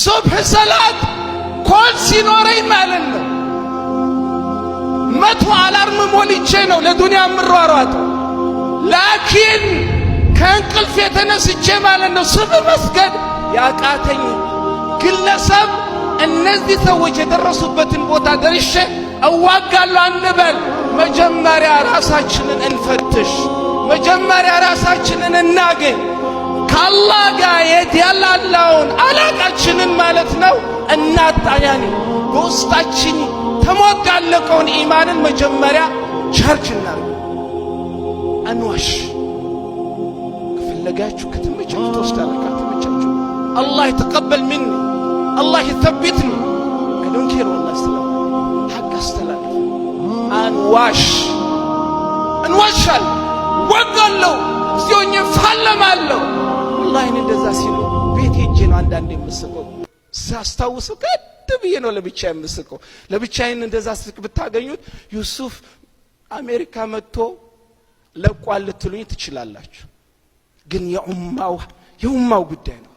ሱብህ ሰላት ኮል ሲኖረኝ ማለት ነው 100 አላርም ሞልቼ ነው ለዱንያ ምሯሯጠው። ላኪን ከእንቅልፍ የተነስቼ ማለት ነው ሱብህ መስገድ ያቃተኝ ግለሰብ እነዚህ ሰዎች የደረሱበትን ቦታ ደርሼ እዋጋለሁ አንበል። መጀመሪያ ራሳችንን እንፈትሽ። መጀመሪያ ራሳችንን እናገኝ። ከአላህ ጋር ያላላውን አላቃችንን ማለት ነው እናጣያኒ በውስጣችን ተሞጋለቀውን ኢማንን መጀመሪያ ቻርጅ እናርግ። አንዋሽ። ከፈለጋችሁ ከተመቻችሁ ተወስዳላችሁ፣ ከተመቻችሁ አላህ ይተቀበል ሚኒ አላህ ይثبتني I don't care والله ሰላም ሐቅ አስተላልፍ። አንዋሽ እንዋሻል ወጋለው ሲሆን ፋለማለው። ወላሂ እንደዛ ሲሉ ቤት ሄጄ ነው አንዳንዴ የምስቀው። ሳስታውሰው ከድብዬ ነው ለብቻ የምስቀው። ለብቻዬን እንደዛ ስቅ ብታገኙት ዩሱፍ አሜሪካ መጥቶ ለቋል ልትሉኝ ትችላላችሁ። ግን የኡማው ጉዳይ ነው።